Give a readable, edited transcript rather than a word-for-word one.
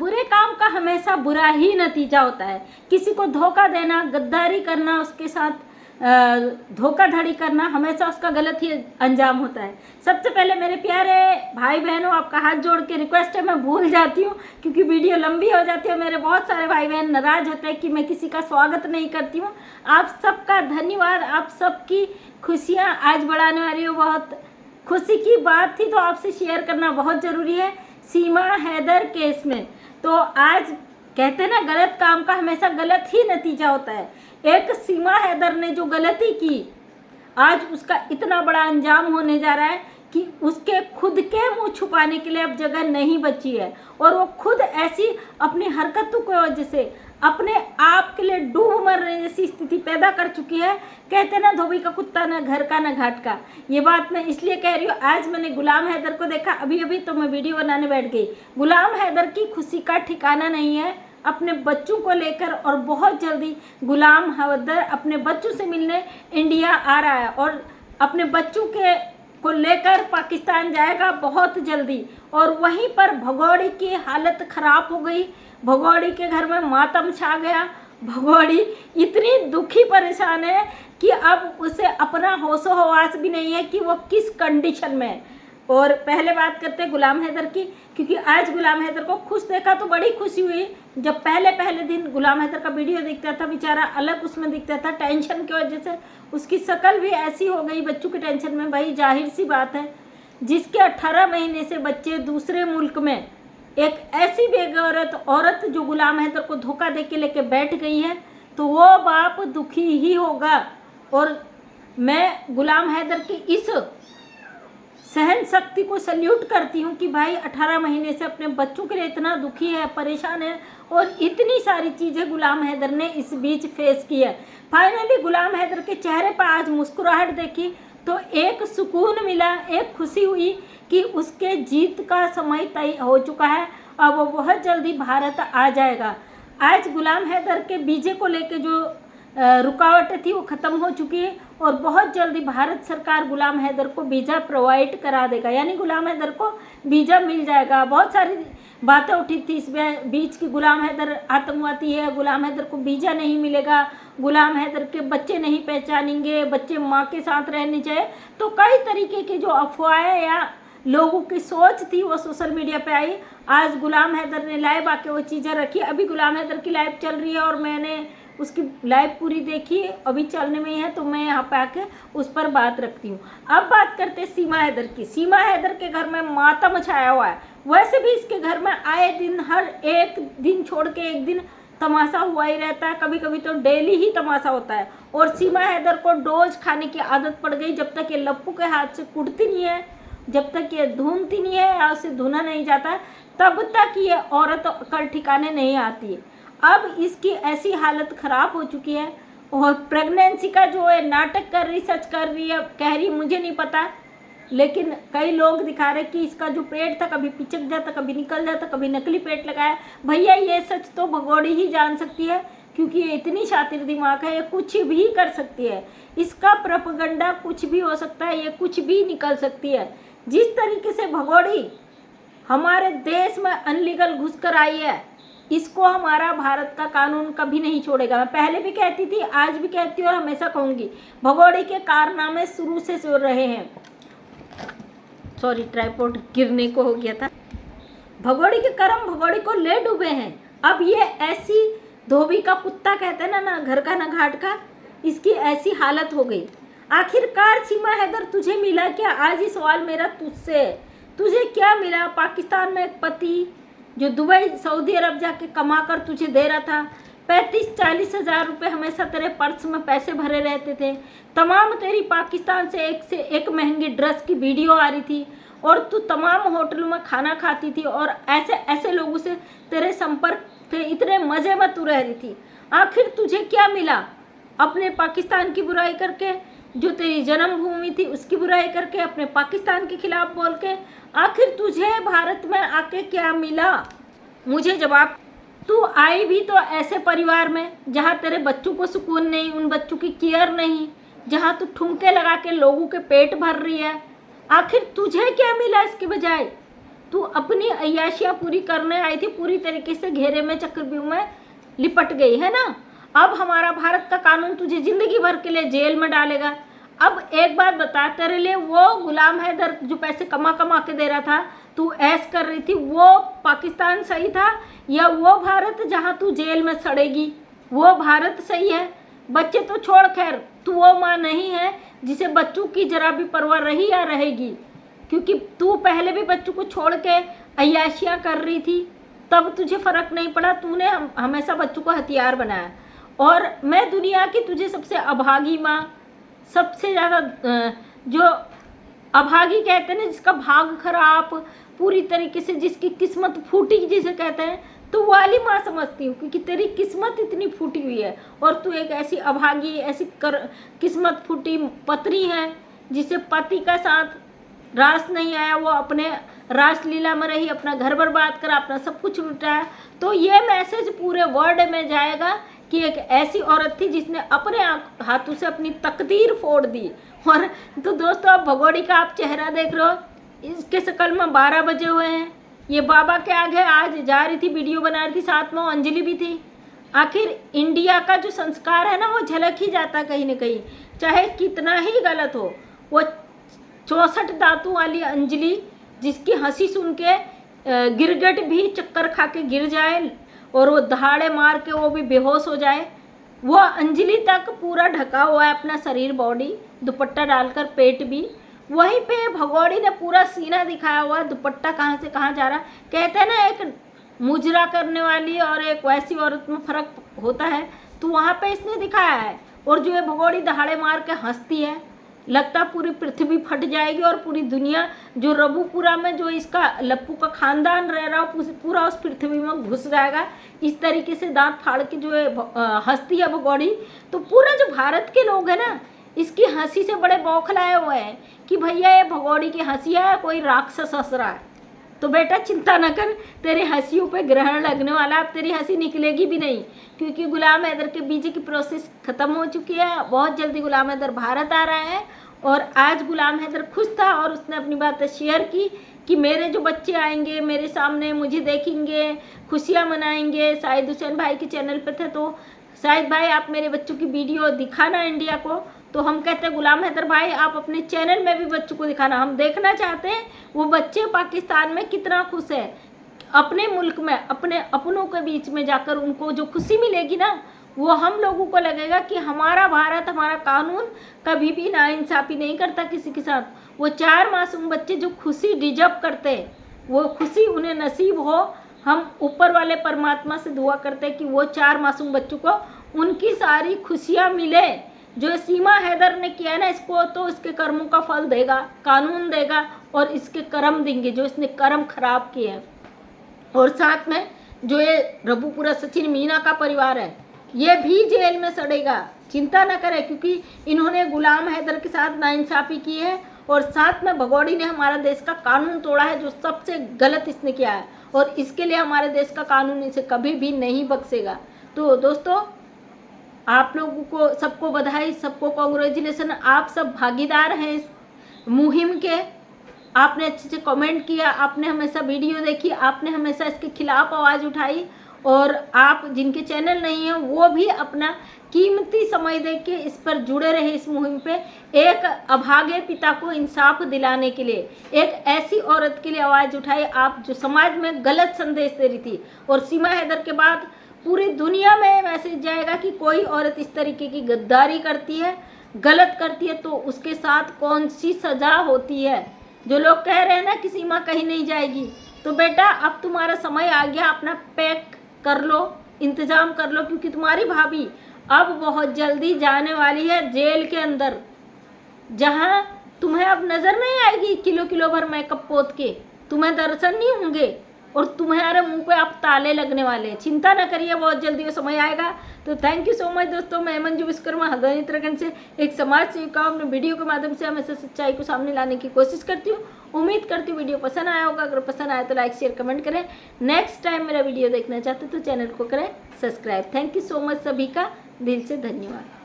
बुरे काम का हमेशा बुरा ही नतीजा होता है। किसी को धोखा देना, गद्दारी करना, उसके साथ धोखाधड़ी करना, हमेशा उसका गलत ही अंजाम होता है। सबसे पहले मेरे प्यारे भाई बहनों, आपका हाथ जोड़ के रिक्वेस्ट है, मैं भूल जाती हूँ क्योंकि वीडियो लंबी हो जाती है। मेरे बहुत सारे भाई बहन नाराज़ होते हैं कि मैं किसी का स्वागत नहीं करती हूँ। आप सबका धन्यवाद, आप सबकी खुशियाँ आज बढ़ाने वाली हो। बहुत खुशी की बात थी तो आपसे शेयर करना बहुत ज़रूरी है। सीमा हैदर केस में तो आज कहते हैं ना, गलत काम का हमेशा गलत ही नतीजा होता है। एक सीमा हैदर ने जो गलती की, आज उसका इतना बड़ा अंजाम होने जा रहा है कि उसके खुद के मुंह छुपाने के लिए अब जगह नहीं बची है। और वो खुद ऐसी अपनी हरकतों की वजह से अपने आप के लिए डूब मरने जैसी स्थिति पैदा कर चुकी है। कहते ना, धोबी का कुत्ता ना घर का ना घाट का। ये बात मैं इसलिए कह रही हूँ, आज मैंने गुलाम हैदर को देखा अभी तो मैं वीडियो बनाने बैठ गई। गुलाम हैदर की खुशी का ठिकाना नहीं है अपने बच्चों को लेकर, और बहुत जल्दी गुलाम हैदर अपने बच्चों से मिलने इंडिया आ रहा है और अपने बच्चों को लेकर पाकिस्तान जाएगा बहुत जल्दी। और वहीं पर भगोड़ी की हालत ख़राब हो गई। भगोड़ी के घर में मातम छा गया। भगोड़ी इतनी दुखी परेशान है कि अब उसे अपना होशो हवास भी नहीं है कि वो किस कंडीशन में है। और पहले बात करते हैं गुलाम हैदर की, क्योंकि आज गुलाम हैदर को खुश देखा तो बड़ी खुशी हुई। जब पहले दिन गुलाम हैदर का वीडियो दिखता था, बेचारा अलग उसमें दिखता था, टेंशन की वजह से उसकी शक्ल भी ऐसी हो गई बच्चों के टेंशन में। भाई जाहिर सी बात है, जिसके 18 महीने से बच्चे दूसरे मुल्क में, एक ऐसी बेगौरत औरत जो गुलाम हैदर को धोखा दे के लेके बैठ गई है, तो वो बाप दुखी ही होगा। और मैं गुलाम हैदर की इस सहन शक्ति को सल्यूट करती हूँ कि भाई 18 महीने से अपने बच्चों के लिए इतना दुखी है, परेशान है, और इतनी सारी चीज़ें गुलाम हैदर ने इस बीच फेस की है। फाइनली गुलाम हैदर के चेहरे पर आज मुस्कुराहट देखी तो एक सुकून मिला, एक खुशी हुई कि उसके जीत का समय तय हो चुका है। अब वो बहुत जल्दी भारत आ जाएगा। आज गुलाम हैदर के वीज़े को लेके जो रुकावटें थी वो ख़त्म हो चुकी है और बहुत जल्दी भारत सरकार गुलाम हैदर को वीज़ा प्रोवाइड करा देगा, यानी गुलाम हैदर को वीज़ा मिल जाएगा। बहुत सारी बातें उठी थी इस बीच की गुलाम हैदर आतंकवादी है, गुलाम हैदर को वीज़ा नहीं मिलेगा, गुलाम हैदर के बच्चे नहीं पहचानेंगे, बच्चे माँ के साथ रहने चाहिए। तो कई तरीके की जो अफवाहें या लोगों की सोच थी वो सोशल मीडिया पे आई। आज गुलाम हैदर ने लाइव आके वो चीज़ें रखी। अभी गुलाम हैदर की लाइव चल रही है और मैंने उसकी लाइव पूरी देखी, अभी चलने में ही है, तो मैं यहाँ पे आके उस पर बात रखती हूँ। अब बात करते हैं सीमा हैदर की। सीमा हैदर के घर में मातम छाया हुआ है। वैसे भी इसके घर में आए दिन, हर एक दिन छोड़ के एक दिन तमाशा हुआ ही रहता है, कभी कभी तो डेली ही तमाशा होता है। और सीमा हैदर को डोज खाने की आदत पड़ गई। जब तक ये लप्पू के हाथ से कुटती नहीं है, जब तक ये धुनती नहीं है या उसे धुना नहीं जाता, तब तक ये औरत अकल ठिकाने नहीं आती है। अब इसकी ऐसी हालत ख़राब हो चुकी है और प्रेगनेंसी का जो है नाटक कर रही, सच कर रही है, कह रही मुझे नहीं पता, लेकिन कई लोग दिखा रहे कि इसका जो पेट था कभी पिचक जाता, कभी निकल जाता, कभी नकली पेट लगाया। भैया ये सच तो भगोड़ी ही जान सकती है, क्योंकि ये इतनी शातिर दिमाग है, ये कुछ भी कर सकती है। इसका प्रोपेगेंडा कुछ भी हो सकता है, ये कुछ भी निकल सकती है। जिस तरीके से भगोड़ी हमारे देश में अनलीगल घुस कर आई है, इसको हमारा भारत का कानून कभी नहीं छोड़ेगा। मैं पहले भी कहती थी, आज भी कहती हूँ और हमेशा कहूँगी, भगोड़ी के कारनामे शुरू से हो रहे हैं। सॉरी, ट्राइपॉड गिरने को हो गया था। भगोड़ी के कर्म भगोड़ी को ले डूबे हैं। अब ये ऐसी धोबी का कुत्ता, कहते हैं ना घर का ना घाट का, इसकी ऐसी हालत हो गई। आखिरकार सीमा हैदर तुझे मिला क्या? आज ही सवाल मेरा तुझसे है, तुझे क्या मिला? पाकिस्तान में एक पति जो दुबई सऊदी अरब जाके कमा कर तुझे दे रहा था, 35-40 हज़ार रुपये हमेशा तेरे पर्स में पैसे भरे रहते थे, तमाम तेरी पाकिस्तान से एक महंगी ड्रेस की वीडियो आ रही थी और तू तमाम होटलों में खाना खाती थी और ऐसे ऐसे लोगों से तेरे संपर्क थे, इतने मज़े में तू रह रही थी। आखिर तुझे क्या मिला? अपने पाकिस्तान की बुराई करके, जो तेरी जन्मभूमि थी उसकी बुराई करके, अपने पाकिस्तान के खिलाफ बोल के, आखिर तुझे भारत में आके क्या मिला? मुझे जवाब। तू आई भी तो ऐसे परिवार में जहाँ तेरे बच्चों को सुकून नहीं, उन बच्चों की केयर नहीं, जहाँ तू ठुमके लगा के लोगों के पेट भर रही है। आखिर तुझे क्या मिला इसके बजाय? तू अपनी अय्याशियाँ पूरी करने आई थी, पूरी तरीके से घेरे में चक्रव्यूह में लिपट गई है ना। अब हमारा भारत का कानून तुझे जिंदगी भर के लिए जेल में डालेगा। अब एक बात बता, तेरे लिए वो गुलाम हैदर जो पैसे कमा कमा के दे रहा था, तू ऐश कर रही थी, वो पाकिस्तान सही था या वो भारत जहाँ तू जेल में सड़ेगी वो भारत सही है? बच्चे तो छोड़, खैर तू वो माँ नहीं है जिसे बच्चों की जरा भी परवाह रही या रहेगी, क्योंकि तू पहले भी बच्चों को छोड़ के अय्याशियाँ कर रही थी, तब तुझे फ़र्क नहीं पड़ा। तूने हमेशा बच्चों को हथियार बनाया। और मैं दुनिया की तुझे सबसे अभागी माँ, सबसे ज़्यादा जो अभागी कहते हैं ना, जिसका भाग खराब पूरी तरीके से, जिसकी किस्मत फूटी जिसे कहते हैं, तो वाली माँ समझती हूँ, क्योंकि तेरी किस्मत इतनी फूटी हुई है और तू एक ऐसी अभागी, ऐसी किस्मत फूटी पत्नी है जिसे पति का साथ रास नहीं आया, वो अपने रासलीला में रही, अपना घर बर्बाद करा, अपना सब कुछ लुटाया। तो ये मैसेज पूरे वर्ल्ड में जाएगा कि एक ऐसी औरत थी जिसने अपने हाथों से अपनी तकदीर फोड़ दी। और तो दोस्तों, अब भगोड़ी का आप चेहरा देख रहे हो, इसके शकल में 12 बजे हुए हैं। ये बाबा के आगे आज जा रही थी, वीडियो बना रही थी, साथ में अंजलि भी थी। आखिर इंडिया का जो संस्कार है ना, वो झलक ही जाता कहीं ना कहीं, चाहे कितना ही गलत हो। वो 64 दांतों वाली अंजलि, जिसकी हंसी सुन के गिरगिट भी चक्कर खा के गिर जाए और वो दहाड़े मार के वो भी बेहोश हो जाए, वो अंजलि तक पूरा ढका हुआ है अपना शरीर, बॉडी, दुपट्टा डालकर, पेट भी। वहीं पे भगोड़ी ने पूरा सीना दिखाया हुआ है, दुपट्टा कहाँ से कहाँ जा रहा। कहते हैं ना, एक मुजरा करने वाली और एक वैसी औरत में फ़र्क होता है, तो वहाँ पे इसने दिखाया है। और जो ये भगोड़ी दहाड़े मार के हंसती है, लगता पूरी पृथ्वी फट जाएगी और पूरी दुनिया, जो रबूपुरा में जो इसका लप्पू का खानदान रह रहा है, पूरा उस पृथ्वी में घुस जाएगा। इस तरीके से दांत फाड़ के जो है हंसती है भगोड़ी, तो पूरा जो भारत के लोग हैं ना, इसकी हंसी से बड़े बौखलाए हुए हैं कि भैया ये भगोड़ी की हंसी है, कोई राक्षस हंस रहा है। तो बेटा चिंता न कर, तेरे हंसियों पे ग्रहण लगने वाला है। अब तेरी हंसी निकलेगी भी नहीं, क्योंकि गुलाम हैदर के वीजे की प्रोसेस ख़त्म हो चुकी है। बहुत जल्दी गुलाम हैदर भारत आ रहा है। और आज गुलाम हैदर खुश था और उसने अपनी बातें शेयर की कि मेरे जो बच्चे आएंगे मेरे सामने, मुझे देखेंगे, खुशियाँ मनाएंगे। शाहिद हुसैन भाई के चैनल पे थे, तो शाहिद भाई आप मेरे बच्चों की वीडियो दिखाना इंडिया को। तो हम कहते हैं गुलाम हैदर भाई आप अपने चैनल में भी बच्चों को दिखाना, हम देखना चाहते हैं वो बच्चे पाकिस्तान में कितना खुश है। अपने मुल्क में अपने अपनों के बीच में जाकर उनको जो खुशी मिलेगी ना, वो हम लोगों को लगेगा कि हमारा भारत, हमारा कानून कभी भी नाइंसाफ़ी नहीं करता किसी के साथ। वो 4 मासूम बच्चे जो खुशी डिजर्व करते हैं, वो खुशी उन्हें नसीब हो। हम ऊपर वाले परमात्मा से दुआ करते हैं कि वो 4 मासूम बच्चों को उनकी सारी खुशियाँ मिले। जो सीमा हैदर ने किया ना, इसको तो इसके कर्मों का फल देगा, कानून देगा और इसके कर्म देंगे जो इसने कर्म खराब किए हैं। और साथ में जो ये रबूपुरा सचिन मीना का परिवार है, ये भी जेल में सड़ेगा, चिंता न करें, क्योंकि इन्होंने गुलाम हैदर के साथ नाइंसाफ़ी की है। और साथ में भगोड़ी ने हमारा देश का कानून तोड़ा है, जो सबसे गलत इसने किया है, और इसके लिए हमारे देश का कानून इसे कभी भी नहीं बख्शेगा। तो दोस्तों, आप लोगों को सबको बधाई, सबको कांग्रेचुलेसन। आप सब भागीदार हैं इस मुहिम के। आपने अच्छे से कमेंट किया, आपने हमेशा वीडियो देखी, आपने हमेशा इसके खिलाफ आवाज़ उठाई, और आप जिनके चैनल नहीं हैं वो भी अपना कीमती समय दे के इस पर जुड़े रहे, इस मुहिम पे। एक अभागे पिता को इंसाफ दिलाने के लिए, एक ऐसी औरत के लिए आवाज़ उठाई आप जो समाज में गलत संदेश दे रही थी। और सीमा हैदर के बाद पूरी दुनिया में मैसेज जाएगा कि कोई औरत इस तरीके की गद्दारी करती है, गलत करती है, तो उसके साथ कौन सी सज़ा होती है। जो लोग कह रहे हैं ना कि सीमा कहीं नहीं जाएगी, तो बेटा अब तुम्हारा समय आ गया, अपना पैक कर लो, इंतज़ाम कर लो, क्योंकि तुम्हारी भाभी अब बहुत जल्दी जाने वाली है जेल के अंदर, जहां तुम्हें अब नज़र नहीं आएगी किलो किलो भर मेकअप पोत के, तुम्हें दर्शन नहीं होंगे और तुम्हारे मुंह पे अब ताले लगने वाले हैं। चिंता न करिए, बहुत जल्दी वो समय आएगा। तो थैंक यू सो मच दोस्तों। मैं मंजू विश्वकर्मा हल्द्वानी उत्तराखंड से एक समाज सेविका हूं। अपने वीडियो के माध्यम से हमेशा सच्चाई को सामने लाने की कोशिश करती हूँ। उम्मीद करती हूँ वीडियो पसंद आया होगा। अगर पसंद आया तो लाइक शेयर कमेंट करें। नेक्स्ट टाइम मेरा वीडियो देखना चाहते तो चैनल को करें subscribe. Thank you so much, सभी का दिल से धन्यवाद।